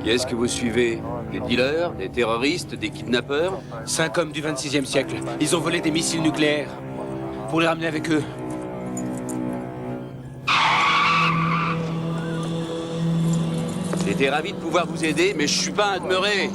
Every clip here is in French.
Qui est-ce que vous suivez? Des dealers? Des terroristes? Des kidnappeurs? 5 hommes du 26e siècle. Ils ont volé des missiles nucléaires. Pour les ramener avec eux. J'étais ravi de pouvoir vous aider, mais je suis pas un demeuré.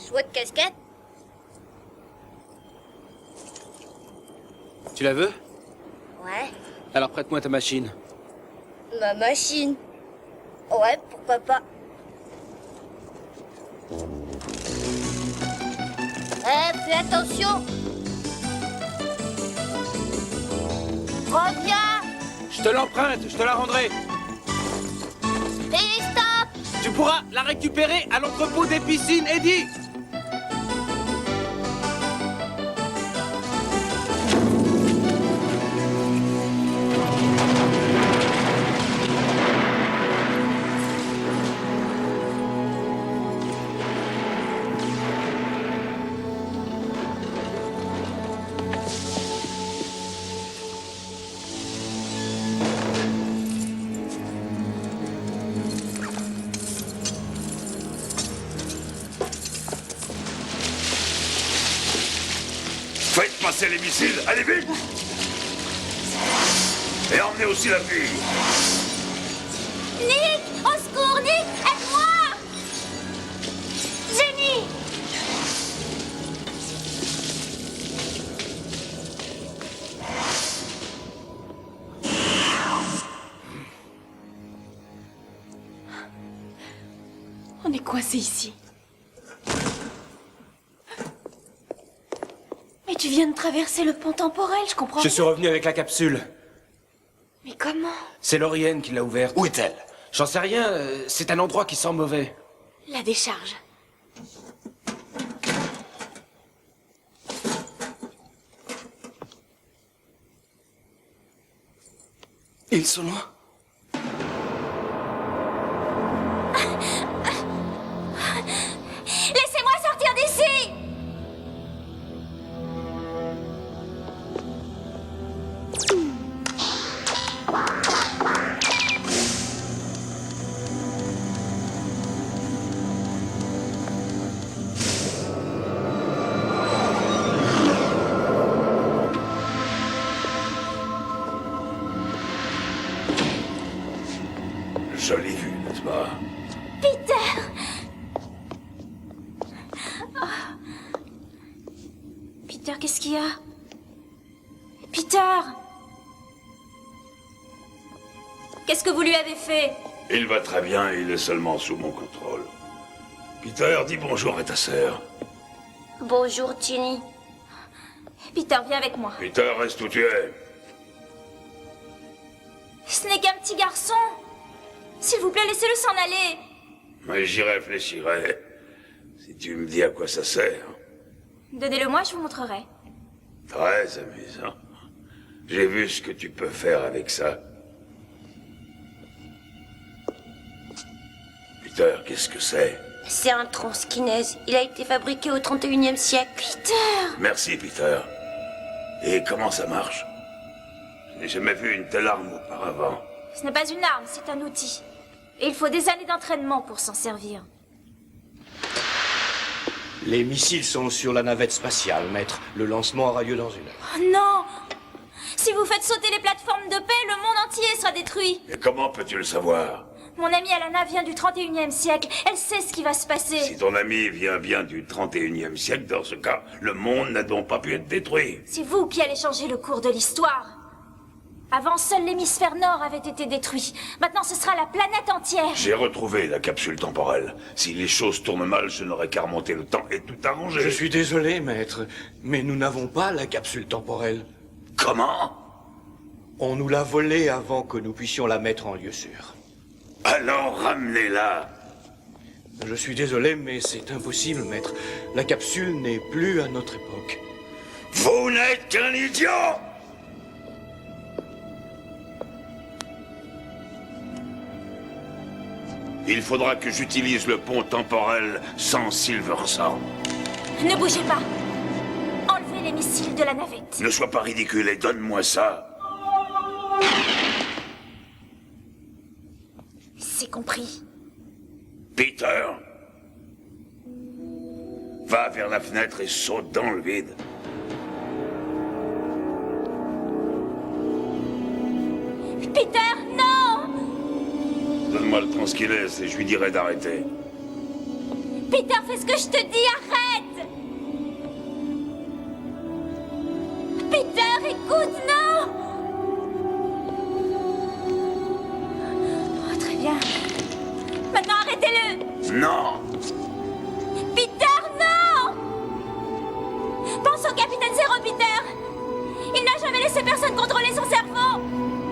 Chouette casquette. Tu la veux? Ouais. Alors prête-moi ta machine. Ma machine. Ouais, pourquoi pas. Fais attention. Reviens. Je te l'emprunte, je te la rendrai. Et stop. Tu pourras la récupérer à l'entrepôt des piscines, Eddie. Faites passer les missiles, allez vite! Et emmenez aussi la fille. Nick, au secours, Nick, aide-moi. Jenny. On est coincé ici. Mais tu viens de traverser le pont temporel, je comprends. Je suis revenu avec la capsule. Mais comment? C'est Laurienne qui l'a ouverte. Où est-elle? J'en sais rien, c'est un endroit qui sent mauvais. La décharge. Ils sont loin. Laissez-moi sortir d'ici. Jolie vue, n'est-ce pas? Peter. Peter, qu'est-ce qu'il y a? Peter! Qu'est-ce que vous lui avez fait? Il va très bien, il est seulement sous mon contrôle. Peter, dis bonjour à ta sœur. Bonjour, Jenny. Peter, viens avec moi. Peter, reste où tu es. Ce n'est qu'un petit garçon. S'il vous plaît, laissez-le s'en aller. Mais j'y réfléchirai. Si tu me dis à quoi ça sert. Donnez-le-moi, je vous montrerai. Très amusant. J'ai vu ce que tu peux faire avec ça. Peter, qu'est-ce que c'est? C'est un transkinèse. Il a été fabriqué au 31e siècle. Peter! Merci, Peter. Et comment ça marche? Je n'ai jamais vu une telle arme auparavant. Ce n'est pas une arme, c'est un outil. Et il faut des années d'entraînement pour s'en servir. Les missiles sont sur la navette spatiale, maître. Le lancement aura lieu dans 1 heure. Oh non! Si vous faites sauter les plateformes de paix, le monde entier sera détruit. Et comment peux-tu le savoir? Mon amie Alana vient du 31e siècle. Elle sait ce qui va se passer. Si ton ami vient bien du 31e siècle, dans ce cas, le monde n'a donc pas pu être détruit. C'est vous qui allez changer le cours de l'histoire. Avant, seul l'hémisphère nord avait été détruit. Maintenant, ce sera la planète entière. J'ai retrouvé la capsule temporelle. Si les choses tournent mal, je n'aurai qu'à remonter le temps et tout arranger. Je suis désolé, maître, mais nous n'avons pas la capsule temporelle. Comment? On nous l'a volée avant que nous puissions la mettre en lieu sûr. Alors ramenez-la. Je suis désolé, mais c'est impossible, maître. La capsule n'est plus à notre époque. Vous n'êtes qu'un idiot! Il faudra que j'utilise le pont temporel sans Silverthorne. Ne bougez pas. Enlevez les missiles de la navette. Ne sois pas ridicule et donne-moi ça. C'est compris. Peter, va vers la fenêtre et saute dans le vide. Peter, non! Donne-moi le transkilès et je lui dirai d'arrêter. Peter, fais ce que je te dis, arrête! Peter, écoute, non! Oh, très bien. Maintenant, arrêtez-le! Non! Peter, non! Pense au capitaine Zero, Peter! Il n'a jamais laissé personne contrôler son cerveau!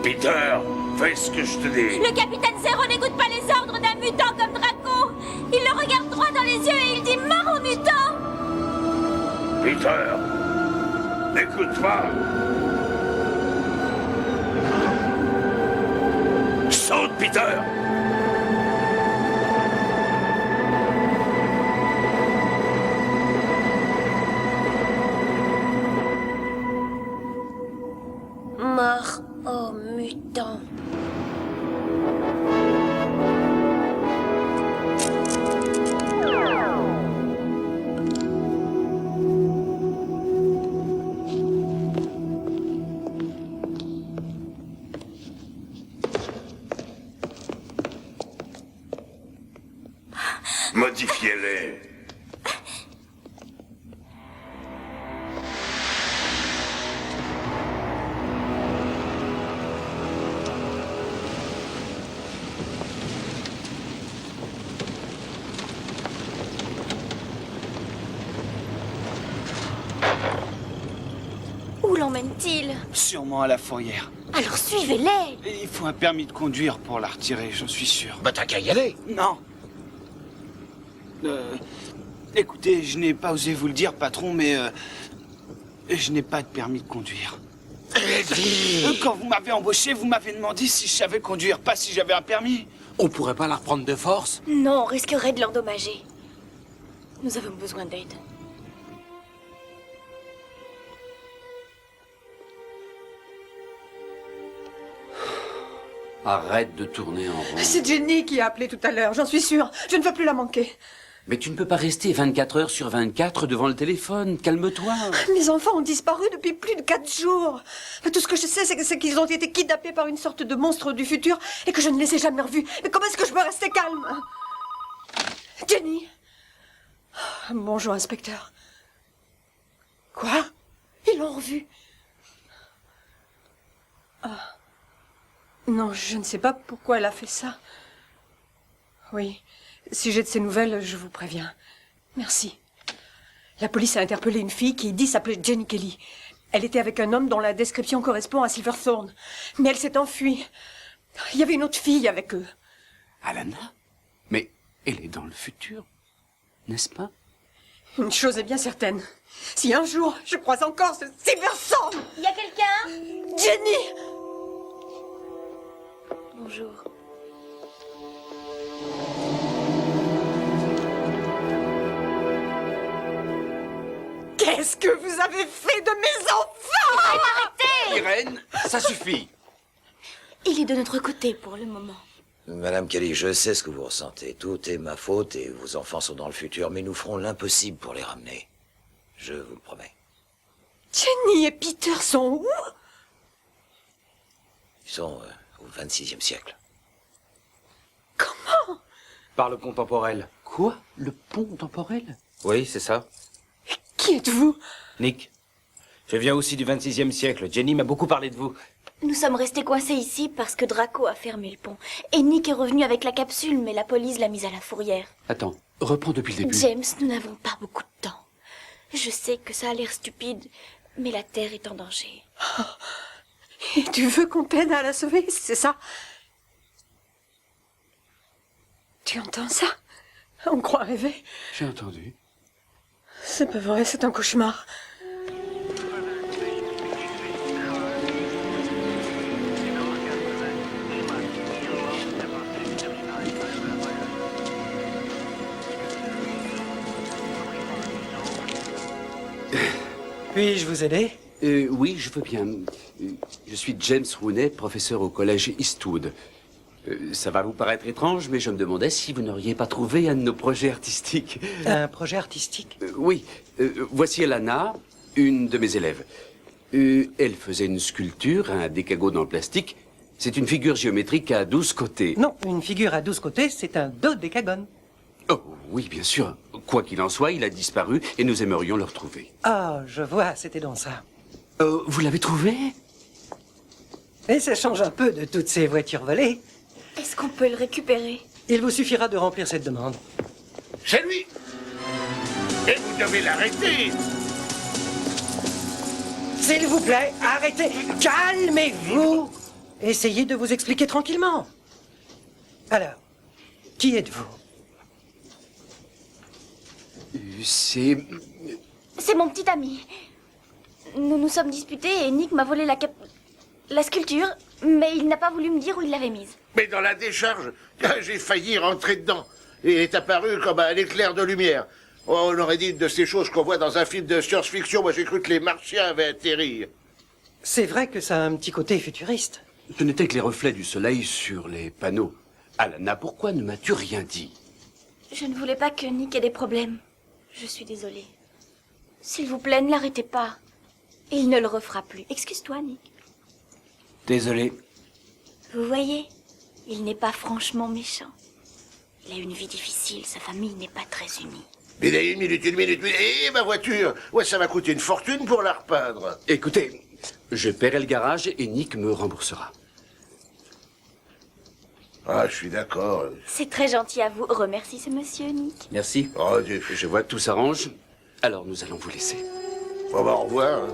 Peter, fais ce que je te dis. Le capitaine Zero n'écoute pas les ordres d'un mutant comme Draco! Il le regarde droit dans les yeux et il dit mort aux mutants! Peter, n'écoute pas. Saute, Peter! Mort aux mutants. Modifiez-les. Où l'emmène-t-il? Sûrement à la fourrière. Alors suivez-les! Et il faut un permis de conduire pour la retirer, j'en suis sûr. Bah t'as qu'à y aller. Non. Écoutez, je n'ai pas osé vous le dire, patron, mais je n'ai pas de permis de conduire. Quand vous m'avez embauché, vous m'avez demandé si je savais conduire, pas si j'avais un permis. On pourrait pas la reprendre de force? Non, on risquerait de l'endommager. Nous avons besoin d'aide. Arrête de tourner en rond. C'est Jenny qui a appelé tout à l'heure, j'en suis sûre. Je ne veux plus la manquer. Mais tu ne peux pas rester 24 heures sur 24 devant le téléphone. Calme-toi. Mes enfants ont disparu depuis plus de 4 jours. Tout ce que je sais, c'est qu'ils ont été kidnappés par une sorte de monstre du futur et que je ne les ai jamais revus. Mais comment est-ce que je peux rester calme? Jenny? Bonjour, inspecteur. Quoi? Ils l'ont revu? Ah. Non, je ne sais pas pourquoi elle a fait ça. Oui. Si j'ai de ces nouvelles, je vous préviens. Merci. La police a interpellé une fille qui dit s'appeler Jenny Kelly. Elle était avec un homme dont la description correspond à Silverthorne. Mais elle s'est enfuie. Il y avait une autre fille avec eux. Alana? Mais elle est dans le futur, n'est-ce pas? Une chose est bien certaine. Si un jour je croise encore ce Silverthorne... Il y a quelqu'un? Jenny! Bonjour. Qu'est-ce que vous avez fait de mes enfants? Arrêtez! Irène, ça suffit. Il est de notre côté pour le moment. Madame Kelly, je sais ce que vous ressentez. Tout est ma faute et vos enfants sont dans le futur, mais nous ferons l'impossible pour les ramener. Je vous le promets. Jenny et Peter sont où? Ils sont au 26e siècle. Comment? Par le pont temporel. Quoi? Le pont temporel? Oui, c'est ça. Qui êtes-vous? Nick. Je viens aussi du 26e siècle. Jenny m'a beaucoup parlé de vous. Nous sommes restés coincés ici parce que Draco a fermé le pont. Et Nick est revenu avec la capsule, mais la police l'a mise à la fourrière. Attends, reprends depuis le début. James, nous n'avons pas beaucoup de temps. Je sais que ça a l'air stupide, mais la Terre est en danger. Et tu veux qu'on t'aide à la sauver, c'est ça? Tu entends ça? On croit rêver. J'ai entendu. C'est pas vrai, c'est un cauchemar. Puis-je vous aider? Oui, je veux bien. Je suis James Rooney, professeur au collège Eastwood. Ça va vous paraître étrange, mais je me demandais si vous n'auriez pas trouvé un de nos projets artistiques. Un projet artistique? Oui. Voici Elana, une de mes élèves. Elle faisait une sculpture, un décagone en plastique. C'est une figure géométrique à 12 côtés. Non, une figure à 12 côtés, c'est un dodécagone. Oh, oui, bien sûr. Quoi qu'il en soit, il a disparu et nous aimerions le retrouver. Ah, je vois, c'était donc ça. Vous l'avez trouvé? Et ça change un peu de toutes ces voitures volées. Est-ce qu'on peut le récupérer? Il vous suffira de remplir cette demande. C'est lui. Et vous devez l'arrêter. S'il vous plaît, arrêtez. Calmez-vous. Essayez de vous expliquer tranquillement. Alors, qui êtes-vous? C'est... C'est mon petit ami. Nous nous sommes disputés et Nick m'a volé la sculpture, mais il n'a pas voulu me dire où il l'avait mise. Mais dans la décharge, j'ai failli rentrer dedans. Et il est apparu comme un éclair de lumière. Oh, on aurait dit une de ces choses qu'on voit dans un film de science-fiction. Moi, j'ai cru que les Martiens avaient atterri. C'est vrai que ça a un petit côté futuriste. Ce n'était que les reflets du soleil sur les panneaux. Alana, pourquoi ne m'as-tu rien dit? Je ne voulais pas que Nick ait des problèmes. Je suis désolée. S'il vous plaît, ne l'arrêtez pas. Il ne le refera plus. Excuse-toi, Nick. Désolé. Vous voyez, il n'est pas franchement méchant. Il a une vie difficile, sa famille n'est pas très unie. Il y a une minute. Et ma voiture? Ouais, ça va coûter une fortune pour la repeindre. Écoutez, je paierai le garage et Nick me remboursera. Ah, je suis d'accord. C'est très gentil à vous. Remercie ce monsieur, Nick. Merci. Oh, Je vois que tout s'arrange. Alors nous allons vous laisser. Bon, bah, au revoir. Hein.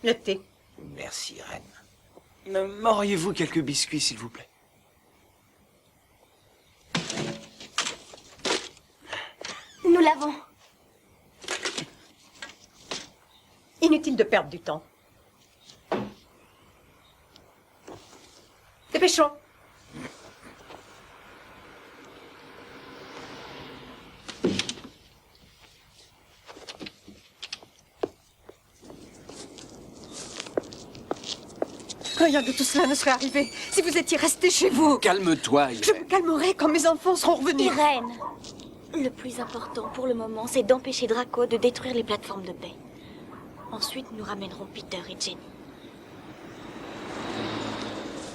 Le thé. Merci, Reine. M'auriez-vous quelques biscuits, s'il vous plaît? Nous l'avons. Inutile de perdre du temps. Dépêchons. Rien de tout cela ne serait arrivé si vous étiez resté chez vous. Calme-toi, Je me calmerai quand mes enfants seront revenus. Irène, le plus important pour le moment, c'est d'empêcher Draco de détruire les plateformes de paix. Ensuite, nous ramènerons Peter et Jenny.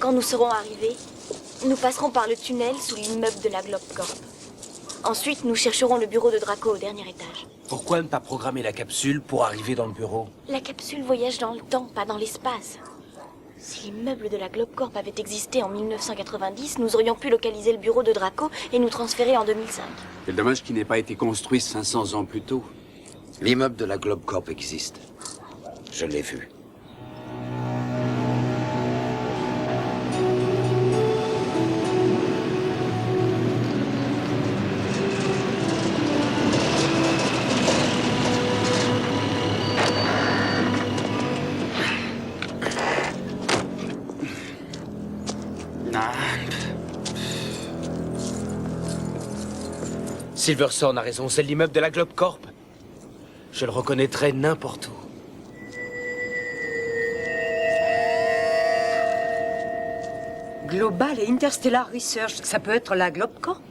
Quand nous serons arrivés, nous passerons par le tunnel sous l'immeuble de la Globcorp. Ensuite, nous chercherons le bureau de Draco au dernier étage. Pourquoi ne pas programmer la capsule pour arriver dans le bureau? La capsule voyage dans le temps, pas dans l'espace. Si l'immeuble de la Globcorp avait existé en 1990, nous aurions pu localiser le bureau de Draco et nous transférer en 2005. Quel dommage qu'il n'ait pas été construit 500 ans plus tôt. L'immeuble de la Globcorp existe. Je l'ai vu. Silverson a raison, c'est l'immeuble de la Globcorp. Je le reconnaîtrai n'importe où. Global et Interstellar Research, ça peut être la Globcorp?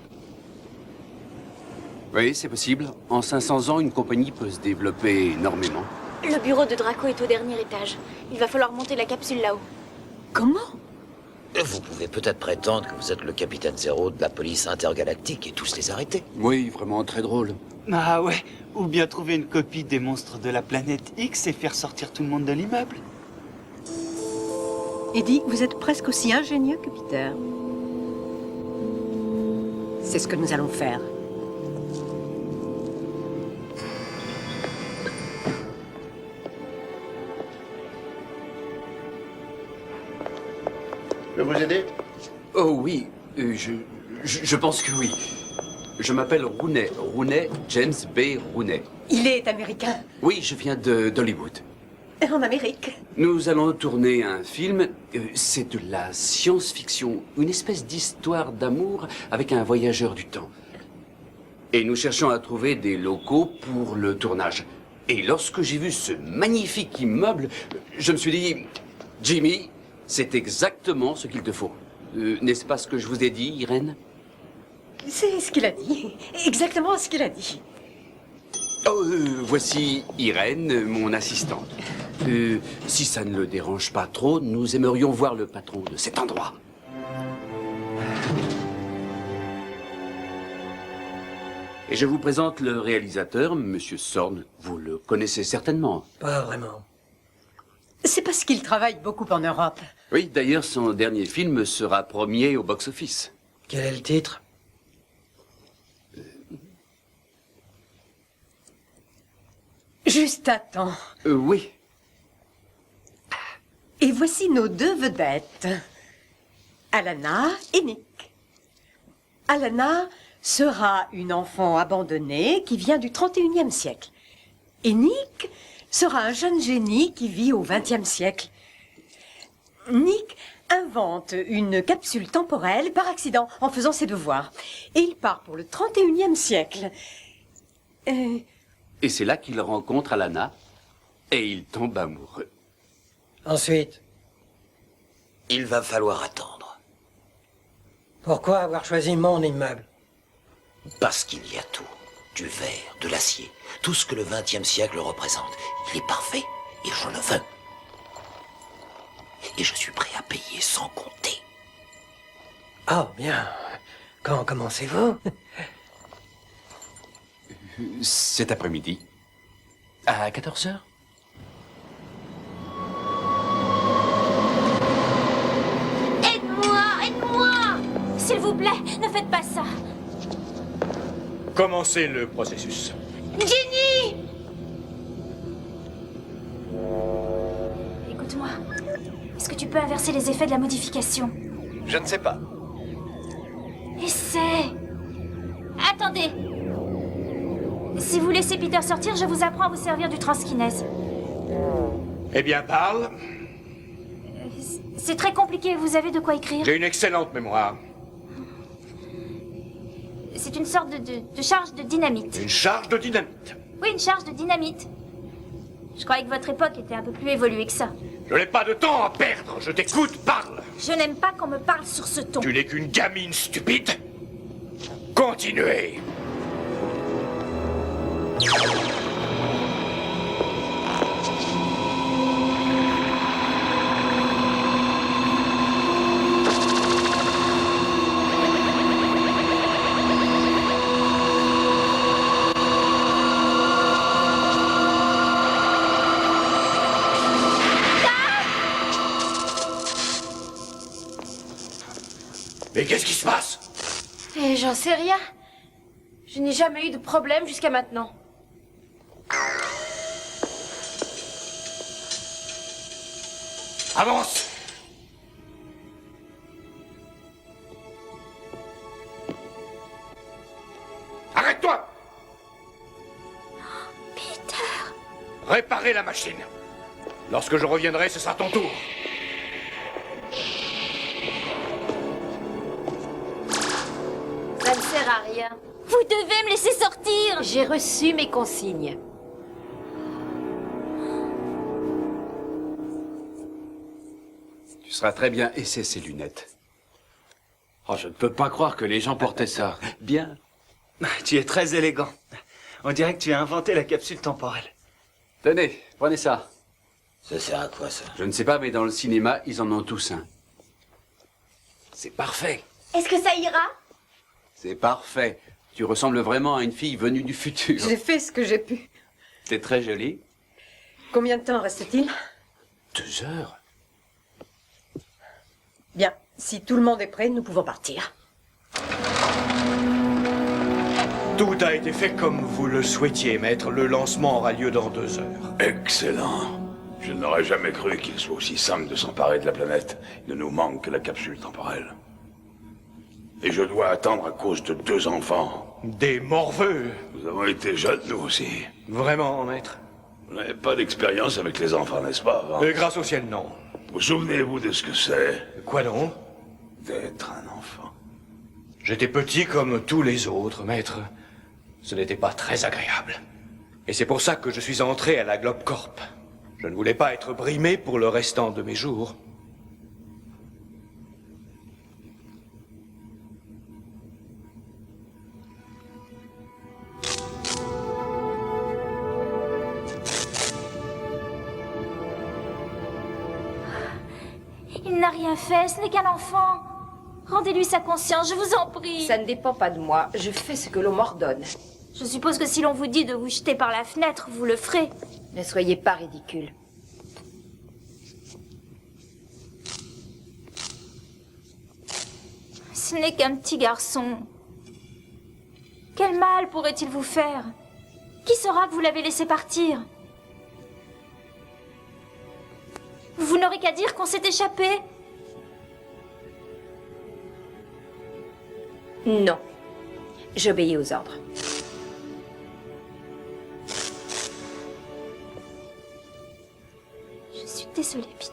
Oui, c'est possible. En 500 ans, une compagnie peut se développer énormément. Le bureau de Draco est au dernier étage. Il va falloir monter la capsule là-haut. Comment? Vous pouvez peut-être prétendre que vous êtes le capitaine Zéro de la police intergalactique et tous les arrêter. Oui, vraiment très drôle. Ah ouais, ou bien trouver une copie des monstres de la planète X et faire sortir tout le monde de l'immeuble. Eddie, vous êtes presque aussi ingénieux que Peter. C'est ce que nous allons faire. Je peux vous aider? Oh oui, je pense que oui. Je m'appelle Rooney, James B. Rooney. Il est américain. Oui, je viens d'Hollywood. En Amérique. Nous allons tourner un film. C'est de la science-fiction, une espèce d'histoire d'amour avec un voyageur du temps. Et nous cherchons à trouver des locaux pour le tournage. Et lorsque j'ai vu ce magnifique immeuble, je me suis dit, Jimmy, c'est exactement ce qu'il te faut. N'est-ce pas ce que je vous ai dit, Irène? C'est ce qu'il a dit. Exactement ce qu'il a dit. Oh, voici Irène, mon assistante. Si ça ne le dérange pas trop, nous aimerions voir le patron de cet endroit. Et je vous présente le réalisateur, Monsieur Sorn. Vous le connaissez certainement. Pas vraiment. C'est parce qu'il travaille beaucoup en Europe. Oui, d'ailleurs, son dernier film sera premier au box-office. Quel est le titre? Juste à temps. Oui. Et voici nos deux vedettes. Alana et Nick. Alana sera une enfant abandonnée qui vient du 31e siècle. Et Nick sera un jeune génie qui vit au 20e siècle. Nick invente une capsule temporelle par accident en faisant ses devoirs. Et il part pour le 31e siècle. Et c'est là qu'il rencontre Alana et il tombe amoureux. Ensuite, Il va falloir attendre. pourquoi avoir choisi mon immeuble? Parce qu'il y a tout. Du verre, de l'acier, tout ce que le XXe siècle représente. Il est parfait et je le veux. Et je suis prêt à payer sans compter. Oh, bien. Quand commencez-vous? Cet après-midi. À 14h. Aide-moi, aide-moi! S'il vous plaît, ne faites pas ça. Commencez le processus. Jenny! Écoute-moi. Est-ce que tu peux inverser les effets de la modification? Je ne sais pas. Essaie. Attendez. Si vous laissez Peter sortir, je vous apprends à vous servir du transkinèse. Eh bien, parle. C'est très compliqué, vous avez de quoi écrire? J'ai une excellente mémoire. C'est une sorte de charge de dynamite. Une charge de dynamite. Oui, une charge de dynamite. Je croyais que votre époque était un peu plus évoluée que ça. Je n'ai pas de temps à perdre. Je t'écoute, parle. Je n'aime pas qu'on me parle sur ce ton. Tu n'es qu'une gamine stupide. Continuez. Mais qu'est-ce qui se passe? Et j'en sais rien. Je n'ai jamais eu de problème jusqu'à maintenant. Avance! Arrête-toi! Peter! Réparez la machine. Lorsque je reviendrai, ce sera ton tour. Ça ne sert à rien. Vous devez me laisser sortir! J'ai reçu mes consignes. Tu seras très bien. Et c'est ces lunettes. Oh, je ne peux pas croire que les gens portaient ça. Bien. Tu es très élégant. On dirait que tu as inventé la capsule temporelle. Tenez, prenez ça. Ça sert à quoi, ça? Je ne sais pas, mais dans le cinéma, ils en ont tous un. C'est parfait. Est-ce que ça ira? C'est parfait. Tu ressembles vraiment à une fille venue du futur. J'ai fait ce que j'ai pu. T'es très jolie. Combien de temps reste-t-il? 2 heures. Bien, si tout le monde est prêt, nous pouvons partir. Tout a été fait comme vous le souhaitiez, maître. Le lancement aura lieu dans 2 heures. Excellent. Je n'aurais jamais cru qu'il soit aussi simple de s'emparer de la planète. Il ne nous manque que la capsule temporelle. Et je dois attendre à cause de 2 enfants. Des morveux. Nous avons été jeunes, nous aussi. Vraiment, maître? Vous n'avez pas d'expérience avec les enfants, n'est-ce pas, hein? Grâce au ciel, non. Vous souvenez-vous de ce que c'est? Quoi donc? D'être un enfant. J'étais petit comme tous les autres, maître. Ce n'était pas très agréable. Et c'est pour ça que je suis entré à la Globe Corp. Je ne voulais pas être brimé pour le restant de mes jours. Il n'a rien fait, ce n'est qu'un enfant. Rendez-lui sa conscience, je vous en prie. Ça ne dépend pas de moi. Je fais ce que l'on m'ordonne. Je suppose que si l'on vous dit de vous jeter par la fenêtre, vous le ferez. Ne soyez pas ridicule. Ce n'est qu'un petit garçon. Quel mal pourrait-il vous faire? Qui saura que vous l'avez laissé partir? Vous n'aurez qu'à dire qu'on s'est échappé. Non. J'obéis aux ordres. Je suis désolée, Peter.